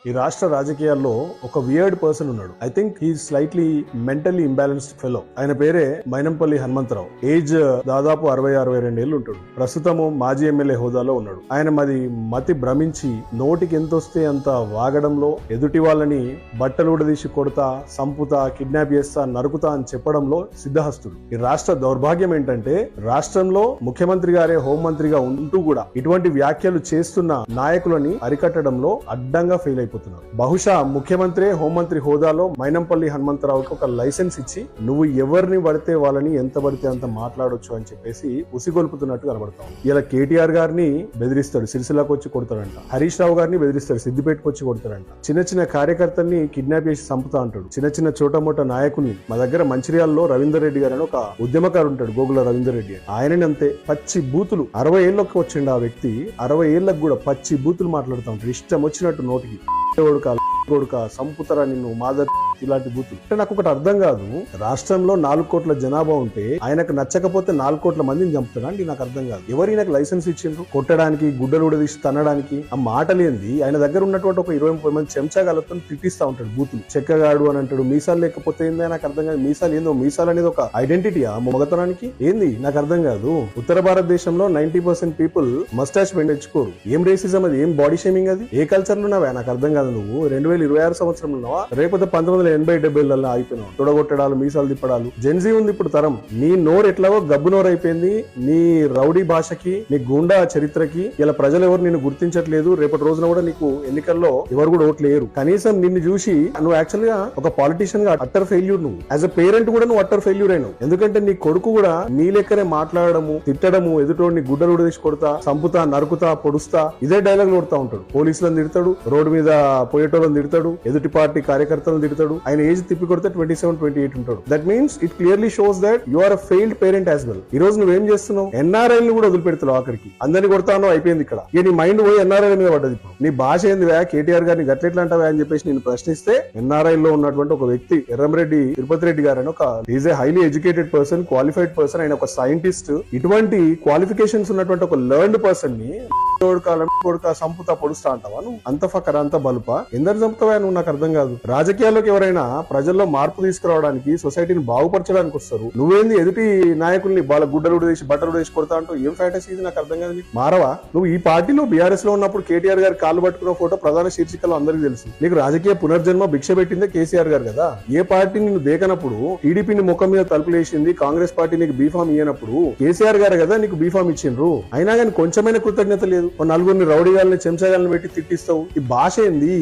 ఈ రాష్ట్ర రాజకీయాల్లో ఒక వియర్డ్ పర్సన్ ఉన్నాడు. I think he slightly mentally imbalanced fellow. ఆయన పేరే మైనంపల్లి హనుమంతరావు. ఏజ్ దాదాపు 62 ఏళ్ళు ఉంటాడు. ప్రస్తుతము మాజీ ఎమ్మెల్యే హోదాలో ఉన్నాడు. ఆయన మతి భ్రమించి నోటికి ఎంతొస్తే అంత వాగడంలో, ఎదుటి వాళ్ళని బట్టలు ఊడదీసి కొడతా, సంపుతా, కిడ్నాప్ చేస్తా, నరుకుతా అని చెప్పడంలో సిద్ధహస్తుడు. ఈ రాష్ట్ర దౌర్భాగ్యం ఏంటంటే రాష్ట్రంలో ముఖ్యమంత్రి గారే హోంమంత్రిగా ఉంటూ కూడా ఇటువంటి వ్యాఖ్యలు చేస్తున్న నాయకులని అరికట్టడంలో అడ్డంగా ఫెయిల్ అయిపోతున్నారు. బహుశా ముఖ్యమంత్రి హోంమంత్రి హోదాలో మైనంపల్లి హనుమంతరావుకి ఒక లైసెన్స్ ఇచ్చి నువ్వు ఎవరిని పడితే వాళ్ళని ఎంత పడితే అంత మాట్లాడొచ్చు అని చెప్పేసి ఉసిగొల్పుతున్నట్టు కనబడతాం. ఇలా కేటీఆర్ గారిని బెదిరిస్తాడు, సిరిసిల్లాకు వచ్చి కొడతాడంట. హరీష్ రావు గారిని బెదిరిస్తాడు, సిద్దిపేటకు వచ్చి కొడతాడంట. చిన్న చిన్న కార్యకర్తల్ని కిడ్నాప్ చేసి చంపుతా అంటాడు. చిన్న చిన్న చోటమోట నాయకుల్ని, మా దగ్గర మంచిర్యాలలో రవీందర్ రెడ్డి గారు అని ఒక ఉద్యమకారు ఉంటాడు, గోగుల రవీందర్ రెడ్డి. ఆయనని అంతే పచ్చి బూతులు, 60 ఏళ్ళకి వచ్చిండు ఆ వ్యక్తి. 60 ఏళ్ళకి కూడా పచ్చి బూతులు మాట్లాడుతూ ఉంటాడు, ఇష్టం వచ్చినట్టు నోటికి. కొడుక సంపుతరా నిన్ను, మాదర్, ఇలాంటి బూతులు. అంటే నాకు ఒకటి అర్థం కాదు, రాష్ట్రంలో 4 కోట్ల జనాభా ఉంటే ఆయనకు నచ్చకపోతే 4 కోట్ల మందిని చంపుతాడా అండి? నాకు అర్థం కాదు. ఎవరు ఈయనకు లైసెన్స్ ఇచ్చిండ్రు కొట్టడానికి, గుడ్డలు ఊడదీసి తన్నడానికి? ఆ మాటలేంది? ఆయన దగ్గర ఉన్నటువంటి ఒక 20-30 మంది చెంచాగాలతో తిట్టిస్తా ఉంటాడు బూతులు. చెక్కగాడు అని అంటాడు. మీసాలు లేకపోతే ఏంది నాకు అర్థం కాదు. మీసాలు ఏందో, మీసాలు అనేది ఒక ఐడెంటిటీయా మొగతనానికి? ఏంది నాకు అర్థం కాదు. ఉత్తర భారతదేశంలో 90% పీపుల్ మస్టాచ్ పెంచుకోరు. ఏం రేసిజం అది? ఏం బాడీ షేమింగ్ అది? ఏ కల్చర్ లో ఉన్నావా? నాకు అర్థం కాదు. నువ్వు 2026 సంవత్సరంలో ఉన్నావా? రేపొద్దు 1980-70 అయిపోయినావు. తొడగొట్టడాలు, మీసాలు తిప్పడాలు. జెన్జీ ఉంది ఇప్పుడు తరం. నీ నోరు ఎట్లాగో గబ్బు నోరు అయిపోయింది. నీ రౌడీ భాషకి, నీ గూండా చరిత్రకి ఇలా ప్రజలు ఎవరు నిన్ను గుర్తించట్లేదు. రేపటి రోజున కూడా నీకు ఎన్నికల్లో ఎవరు కూడా ఓట్లు వేయరు. కనీసం నిన్ను చూసి నువ్వు యాక్చువల్ గా ఒక పాలిటీషియన్ గా అట్టర్ ఫెయిల్యూర్. నువ్వు యాజ్ అ పేరెంట్ కూడా నువ్వు అట్టర్ ఫెయిల్యూర్ అయినావు. ఎందుకంటే నీ కొడుకు కూడా నీ లెక్కనే మాట్లాడము, తిట్టడము, ఎదుటోడిని గుడ్డలు ఉడదీసి కొడతా, సంపుతా, నరుకుతా, పొడుస్తా, ఇదే డైలాగ్ కొడతా ఉంటాడు. పోలీసులను తిడతాడు, రోడ్డు మీద పోయేటోళ్ళని తిడతాడు, ఎదుటి పార్టీ కార్యకర్తలను తిడతాడు. ఆయన ఏజ్ తిప్పి కొడితే 27-28 ఉంటాడు. That means it clearly shows that you are a failed parent as well. ఈ రోజు నువ్వేం చేస్తున్నావు? ఎన్ఆర్ఐలు కూడా వదిలిపెడతావు. ఆఖరికి అందరిని కొడతానో అయిపోయింది ఇక్కడ. నీ మైండ్ పోయి ఎన్ఆర్ఐల మీద పడ్డది. ఇప్పుడు నీ భాష ఏంది వా? కేటీఆర్ గారిని గట్లెట్లా అంటావా అని చెప్పేసి నేను ప్రశ్నిస్తే, ఎన్ఆర్ఐ లో ఉన్నటువంటి ఒక వ్యక్తి ఎర్రంరెడ్డి తిరుపతి రెడ్డి గారు అని ఒక is a highly educated person, qualified person, ఆయన ఒక సైంటిస్ట్. ఇటువంటి క్వాలిఫికేషన్స్ ఉన్నటువంటి ఒక లర్న్డ్ పర్సన్ ని కొడుక సంపుతా, పొడుస్తా అంటావా నువ్వు? అంత ఫకర, అంత బలుప ఎందరు చంపుతావా నువ్వు? నాకు అర్థం కాదు. రాజకీయాల్లోకి ఎవరైనా ప్రజల్లో మార్పు తీసుకురావడానికి, సొసైటీని బాగుపరచడానికి వస్తారు. నువ్వేంది ఎదుటి నాయకుల్ని వాళ్ళ గుడ్డలు ఉడేసి, బట్టలు ఉడేసి కొడతా అంటూ ఏం ఫ్యాంటసీ ఇది? నాకు అర్థం కాదు. మారవా నువ్వు? ఈ పార్టీలో బీఆర్ఎస్ లో ఉన్నప్పుడు కేటీఆర్ గారు కాళ్ళు పట్టుకున్న ఫోటో ప్రధాన శీర్షికలో అందరికీ తెలుసు. నీకు రాజకీయ పునర్జన్మ భిక్ష పెట్టిందే కేసీఆర్ గారు కదా. ఏ పార్టీ నిన్ను దేకనప్పుడు టీడీపీని ముఖం మీద తలుపులేసింది, కాంగ్రెస్ పార్టీ నీకు బీఫామ్ ఇయ్యనప్పుడు కేసీఆర్ గారు కదా నీకు బీఫామ్ ఇచ్చిండ్రు. అయినా కానీ కొంచెమైనా కృతజ్ఞత లేదు. నలుగురిని రౌడీగాల్ని, చెంచాగాల్ని పెట్టి తిట్టిస్తావు. ఈ భాష ఏంది?